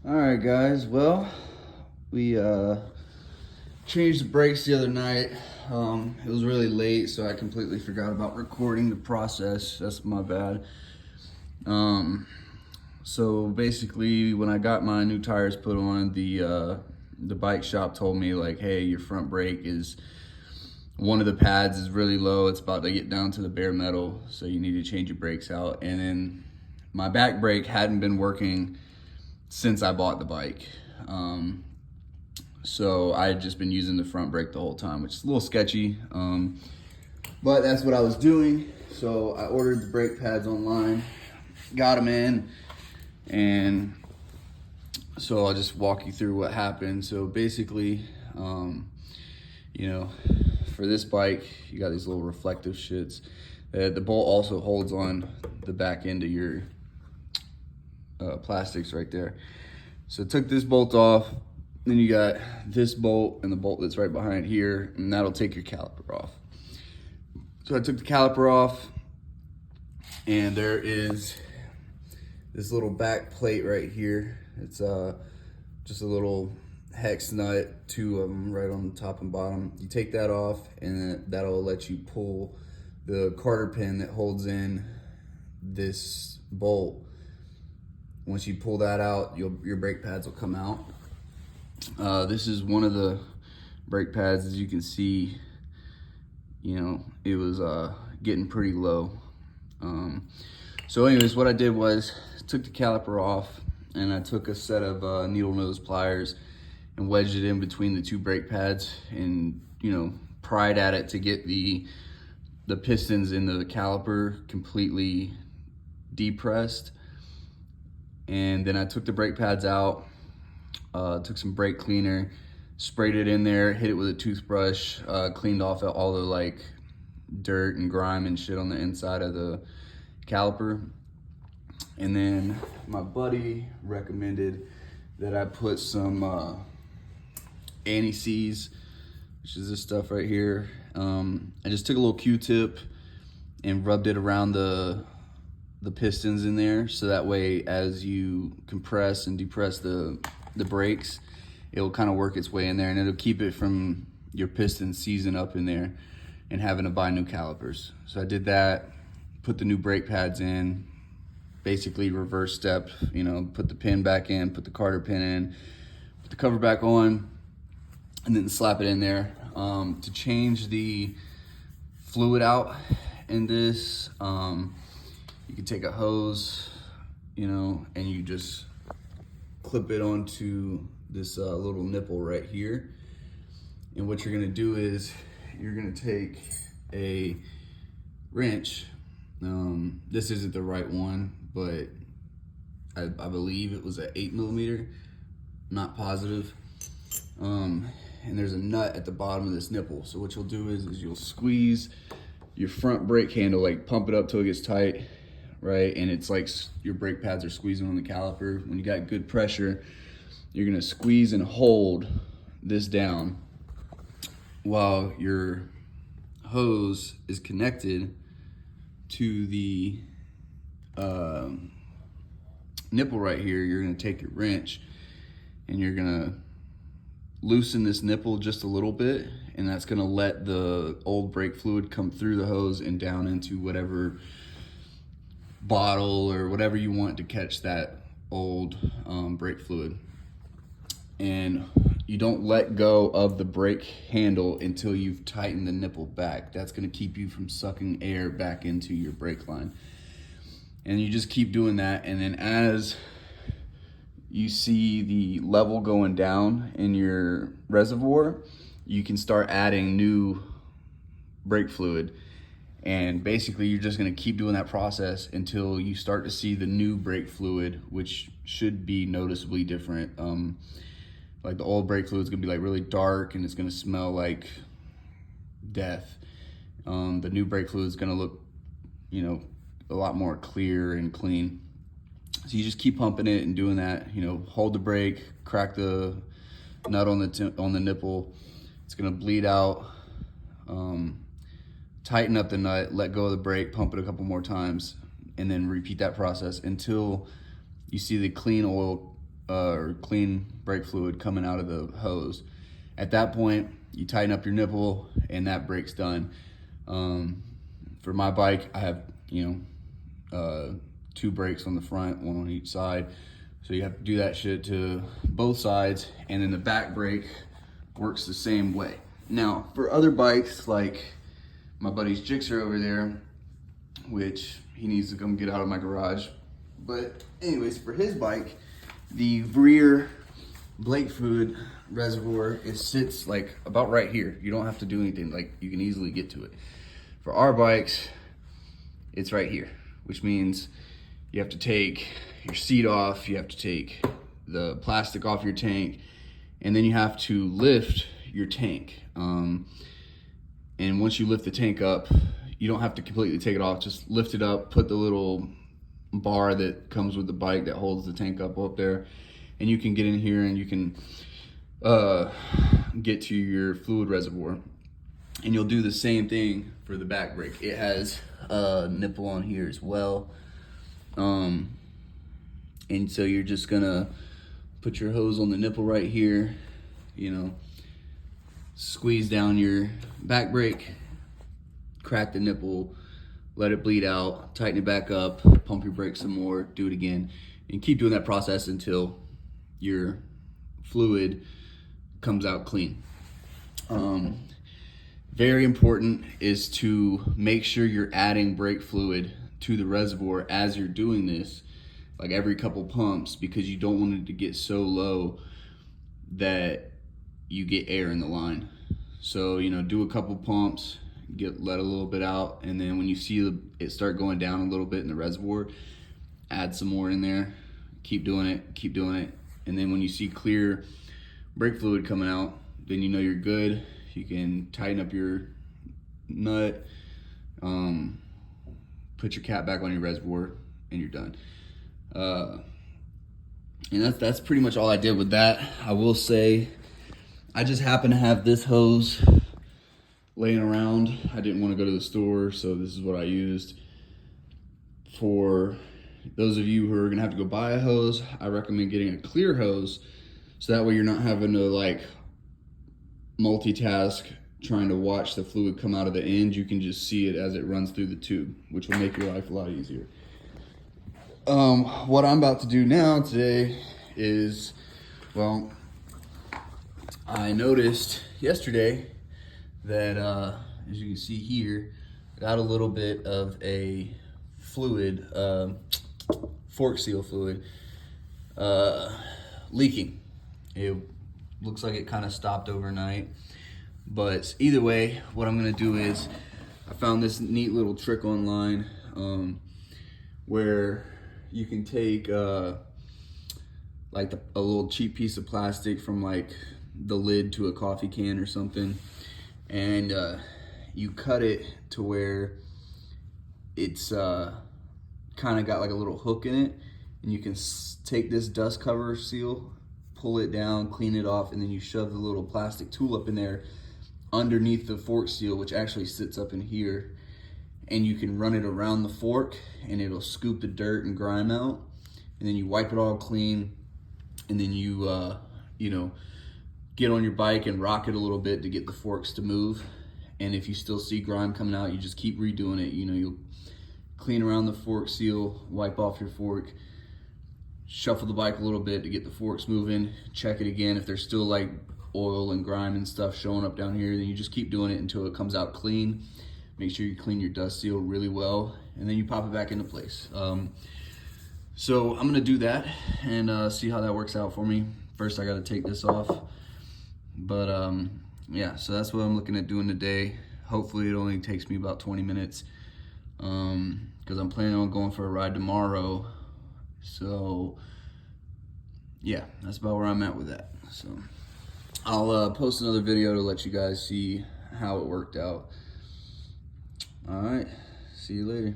All right, guys. Well, we changed the brakes the other night. It was really late, so I completely forgot about recording the process. That's my bad. Um, so basically, when I got my new tires put on, the bike shop told me like, hey, your front brake is one of the pads is really low. It's about to get down to the bare metal, so you need to change your brakes out. And then my back brake hadn't been working since I bought the bike. So I had just been using the front brake the whole time, which is a little sketchy. But that's what I was doing. So I ordered the brake pads online, got them in, and so I'll just walk you through what happened. So basically, you know, for this bike, you got these little reflective shits. The bolt also holds on the back end of your plastics right there. So took this bolt off, then you got this bolt and the bolt that's right behind here, and that'll take your caliper off. So I took the caliper off, and there is this little back plate right here. It's just a little hex nut, two of them right on the top and bottom. You take that off, and that'll let you pull the carter pin that holds in this bolt. Once you pull that out, your brake pads will come out. This is one of the brake pads. As you can see, you know, it was getting pretty low. So anyways, what I did was took the caliper off, and I took a set of needle nose pliers and wedged it in between the two brake pads, and pried at it to get the pistons in the caliper completely depressed. And then I took the brake pads out, took some brake cleaner, sprayed it in there, hit it with a toothbrush, cleaned off all the like dirt and grime and shit on the inside of the caliper. And then my buddy recommended that I put some anti-seize, which is this stuff right here. I just took a little Q-tip and rubbed it around the pistons in there, so that way as you compress and depress the brakes, it'll kind of work its way in there, and it'll keep it from your pistons seizing up in there and having to buy new calipers. So I did that, put the new brake pads in, basically reverse step, put the pin back in, put the carter pin in, put the cover back on, and then slap it in there. To change the fluid out in this, you can take a hose, and you just clip it onto this little nipple right here. And what you're gonna do is you're gonna take a wrench. This isn't the right one, but I believe it was an 8mm, not positive. And there's a nut at the bottom of this nipple. So what you'll do is you'll squeeze your front brake handle, like pump it up till it gets tight, right? And it's like your brake pads are squeezing on the caliper. When you got good pressure, you're gonna squeeze and hold this down while your hose is connected to the nipple right here. You're gonna take your wrench and you're gonna loosen this nipple just a little bit, and that's gonna let the old brake fluid come through the hose and down into whatever bottle or whatever you want to catch that old brake fluid. And you don't let go of the brake handle until you've tightened the nipple back. That's gonna keep you from sucking air back into your brake line. And you just keep doing that, and then as you see the level going down in your reservoir, you can start adding new brake fluid. And basically you're just gonna keep doing that process until you start to see the new brake fluid, which should be noticeably different. Like the old brake fluid is gonna be like really dark and it's gonna smell like death. The new brake fluid is gonna look, a lot more clear and clean. So you just keep pumping it and doing that, hold the brake, crack the nut on the nipple. It's gonna bleed out. Tighten up the nut, let go of the brake, pump it a couple more times, and then repeat that process until you see the clean oil or clean brake fluid coming out of the hose. At that point, you tighten up your nipple and that brake's done. For my bike, I have, 2 brakes on the front, 1 on each side. So you have to do that shit to both sides, and then the back brake works the same way. Now, for other bikes, like my buddy's Gixxer over there, which he needs to come get out of my garage. But anyways, for his bike, the rear brake fluid reservoir, it sits like about right here. You don't have to do anything, like you can easily get to it. For our bikes, it's right here, which means you have to take your seat off, you have to take the plastic off your tank, and then you have to lift your tank. And once you lift the tank up, you don't have to completely take it off, just lift it up, put the little bar that comes with the bike that holds the tank up there, and you can get in here and you can get to your fluid reservoir. And you'll do the same thing for the back brake. It has a nipple on here as well. And so you're just gonna put your hose on the nipple right here, squeeze down your back brake, crack the nipple, let it bleed out, tighten it back up, pump your brakes some more, do it again, and keep doing that process until your fluid comes out clean. Very important is to make sure you're adding brake fluid to the reservoir as you're doing this, like every couple pumps, because you don't want it to get so low that you get air in the line. So, do a couple pumps, let a little bit out, and then when you see it start going down a little bit in the reservoir, add some more in there, keep doing it, and then when you see clear brake fluid coming out, then you're good. You can tighten up your nut, put your cap back on your reservoir, and you're done. And that's pretty much all I did with that. I will say, I just happen to have this hose laying around. I didn't want to go to the store, so this is what I used. For those of you who are gonna have to go buy a hose, I recommend getting a clear hose, so that way you're not having to multitask trying to watch the fluid come out of the end. You can just see it as it runs through the tube, which will make your life a lot easier. What I'm about to do now today is, I noticed yesterday that, as you can see here, I got a little bit of a fluid, fork seal fluid, leaking. It looks like it kind of stopped overnight, but either way, what I'm gonna do is, I found this neat little trick online, where you can take a little cheap piece of plastic from the lid to a coffee can or something, and you cut it to where it's kind of got a little hook in it, and you can take this dust cover seal, pull it down, clean it off, and then you shove the little plastic tool up in there underneath the fork seal, which actually sits up in here, and you can run it around the fork and it'll scoop the dirt and grime out, and then you wipe it all clean, and then you get on your bike and rock it a little bit to get the forks to move. And if you still see grime coming out, you just keep redoing it. You'll clean around the fork seal, wipe off your fork, shuffle the bike a little bit to get the forks moving, check it again. If there's still oil and grime and stuff showing up down here, then you just keep doing it until it comes out clean. Make sure you clean your dust seal really well, and then you pop it back into place. So I'm gonna do that and see how that works out for me. First, I gotta take this off. But yeah, so that's what I'm looking at doing today. Hopefully it only takes me about 20 minutes, because I'm planning on going for a ride tomorrow. So yeah, that's about where I'm at with that. So I'll post another video to let you guys see how it worked out. All right, see you later.